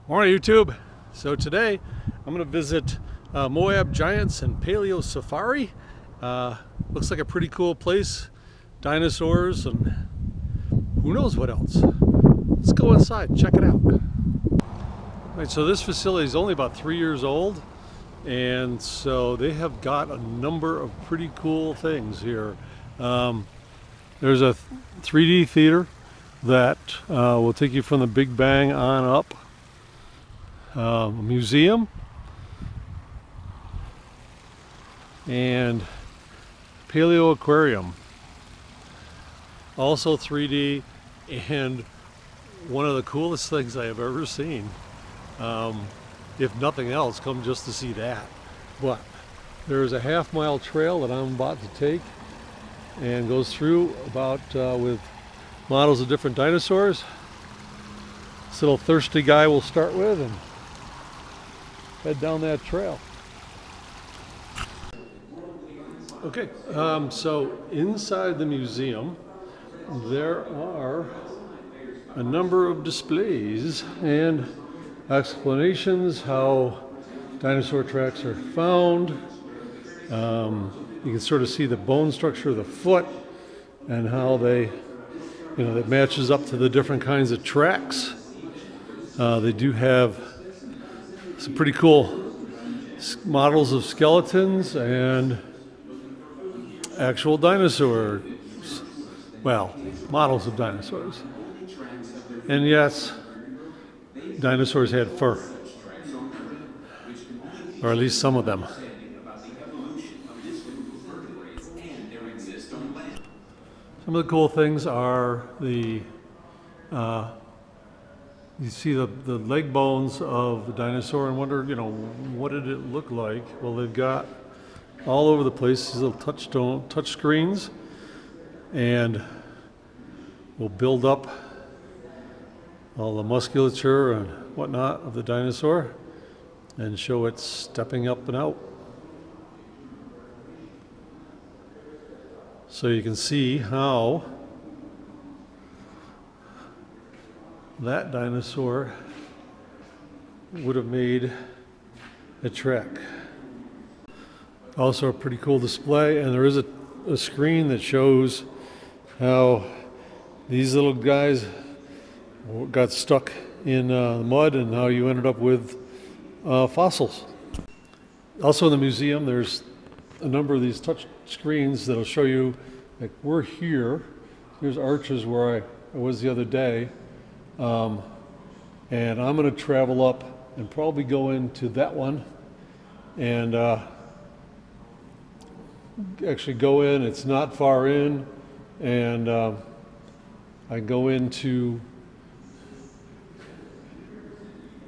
Morning YouTube. So today I'm going to visit Moab Giants and Paleo Safari. Looks like a pretty cool place. Dinosaurs and who knows what else. Let's go inside, check it out. Right, so this facility is only about 3 years old, and so they have got a number of pretty cool things here. There's a 3D theater that will take you from the Big Bang on up. A museum and paleo aquarium, also 3D, and one of the coolest things I have ever seen. If nothing else, come just to see that. But there's a half-mile trail that I'm about to take and goes through about with models of different dinosaurs. This little thirsty guy we'll start with and head down that trail. Okay, so inside the museum there are a number of displays and explanations how dinosaur tracks are found. You can sort of see the bone structure of the foot and how they, that matches up to the different kinds of tracks. They do have some pretty cool models of skeletons and actual dinosaurs. Well, models of dinosaurs. And yes, dinosaurs had fur. Or at least some of them. Some of the cool things are the you see the leg bones of the dinosaur and wonder, what did it look like? Well, they've got all over the place these little touch screens, and will build up all the musculature and whatnot of the dinosaur and show it stepping up and out. So you can see how that dinosaur would have made a trek. Also a pretty cool display, and there is a screen that shows how these little guys got stuck in the mud and how you ended up with fossils. Also in the museum there's a number of these touch screens that'll show you, like, we're here. Here's Arches where I was the other day. And I'm going to travel up and probably go into that one and actually go in. It's not far in, and I go in to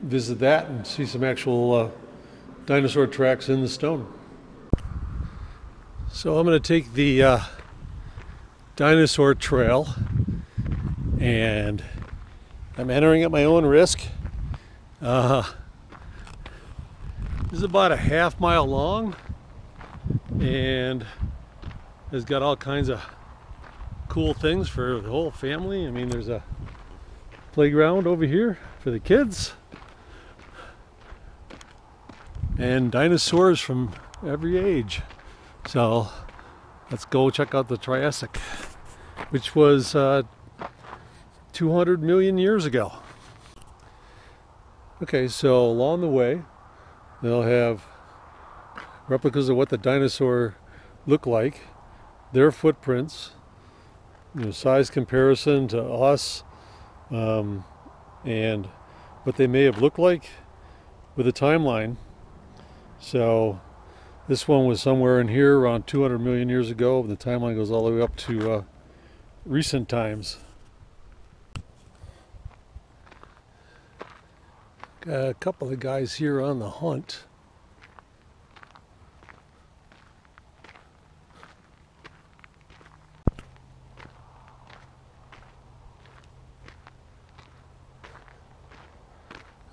visit that and see some actual dinosaur tracks in the stone. So I'm going to take the dinosaur trail, and I'm entering at my own risk. This is about a half-mile long, and it's got all kinds of cool things for the whole family. I mean, there's a playground over here for the kids, and dinosaurs from every age. So let's go check out the Triassic, which was 200 million years ago. Okay, so along the way they'll have replicas of what the dinosaur looked like, their footprints, size comparison to us, and what they may have looked like with a timeline. So this one was somewhere in here around 200 million years ago, and the timeline goes all the way up to recent times. Got a couple of guys here on the hunt.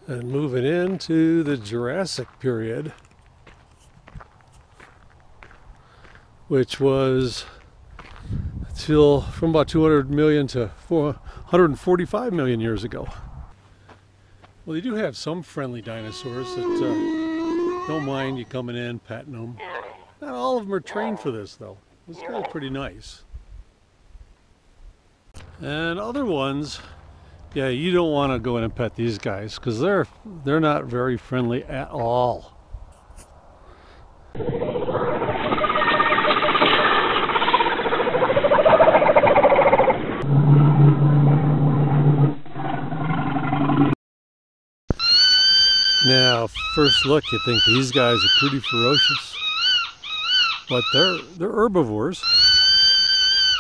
And moving into the Jurassic period, which was till from about 200 million to 445 million years ago. Well, they do have some friendly dinosaurs that don't mind you coming in, petting them. Not all of them are trained for this, though. This guy's pretty nice. And other ones, yeah, you don't want to go in and pet these guys because they're not very friendly at all. Now, first look, you think these guys are pretty ferocious, but they're herbivores,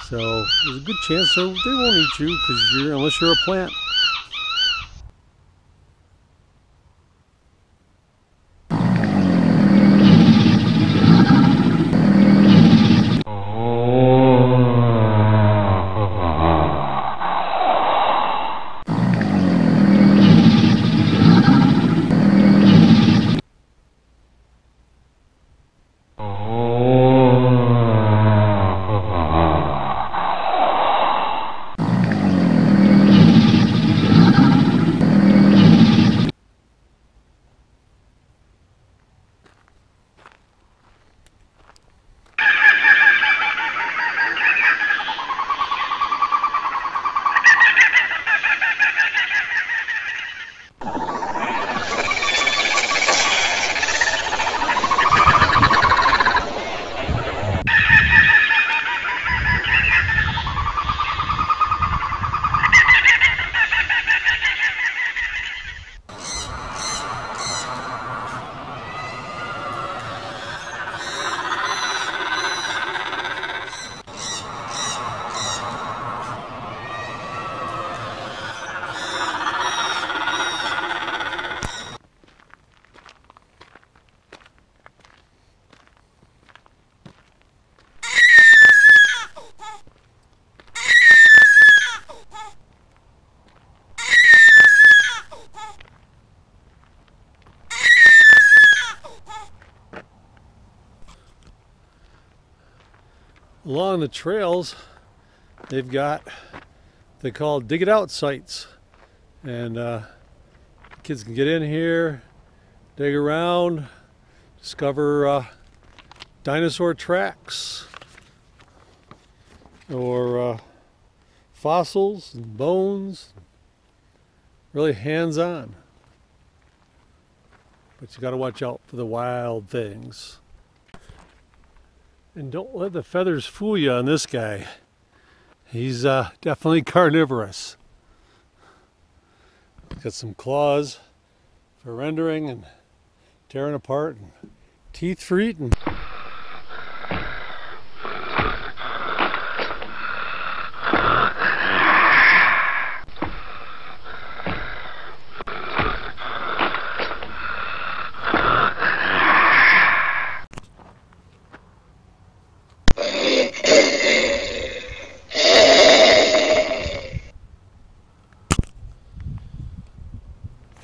so there's a good chance they won't eat you unless you're a plant. Along the trails, they've got they call dig it out sites, and kids can get in here, dig around, discover dinosaur tracks or fossils and bones. Really hands-on, but you got to watch out for the wild things. And don't let the feathers fool you on this guy. He's definitely carnivorous. He's got some claws for rendering and tearing apart, and teeth for eating.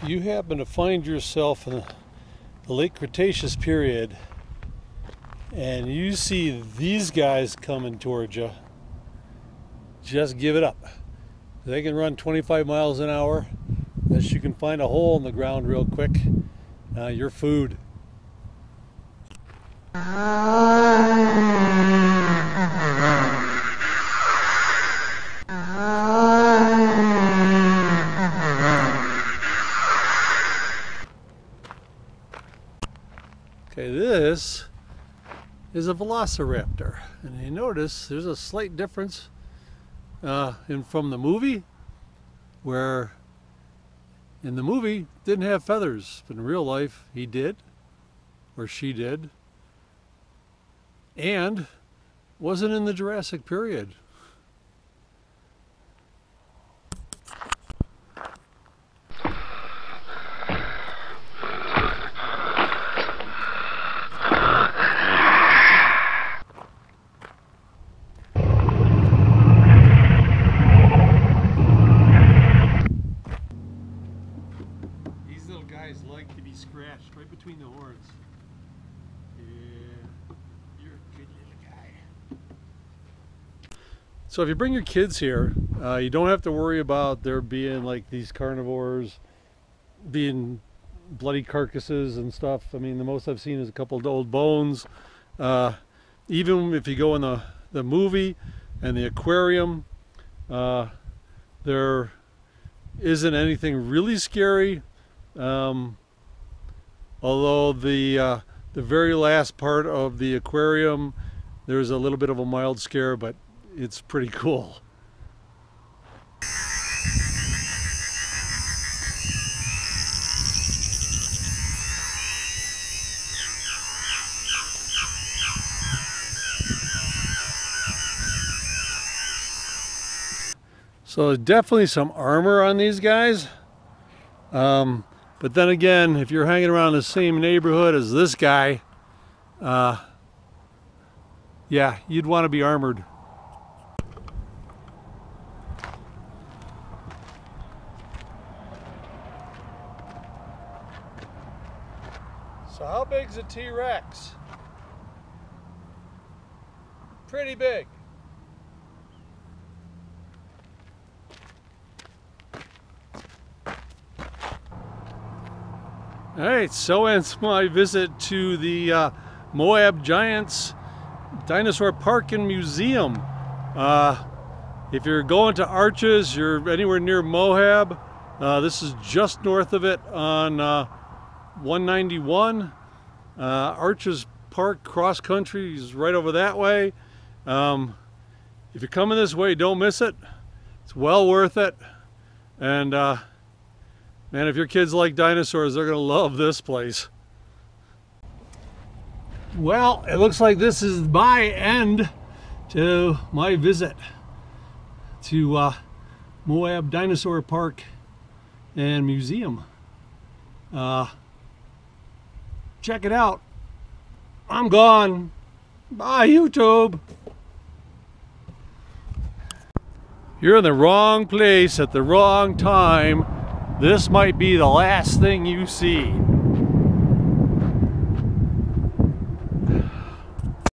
If you happen to find yourself in the late Cretaceous period and you see these guys coming towards you, just give it up. They can run 25 miles an hour unless you can find a hole in the ground real quick. You're food. Okay, this is a velociraptor, and you notice there's a slight difference from the movie, where in the movie didn't have feathers, but in real life he did, or she did, and wasn't in the Jurassic period. These little So if you bring your kids here, you don't have to worry about there being like these carnivores being bloody carcasses and stuff. I mean, the most I've seen is a couple of old bones. Even if you go in the movie and the aquarium, there isn't anything really scary. Although the very last part of the aquarium, there's a little bit of a mild scare, but it's pretty cool. So there's definitely some armor on these guys. But then again, if you're hanging around the same neighborhood as this guy, yeah, you'd want to be armored. So how big's a T-Rex? Pretty big. All right, so ends my visit to the Moab Giants Dinosaur Park and Museum. If you're going to Arches, you're anywhere near Moab, this is just north of it on 191. Arches Park cross country is right over that way. If you're coming this way, don't miss it. It's well worth it. And man, if your kids like dinosaurs, they're gonna love this place. Well, it looks like this is my end to my visit to Moab Dinosaur Park and Museum. Check it out. I'm gone. Bye, YouTube. You're in the wrong place at the wrong time. This might be the last thing you see.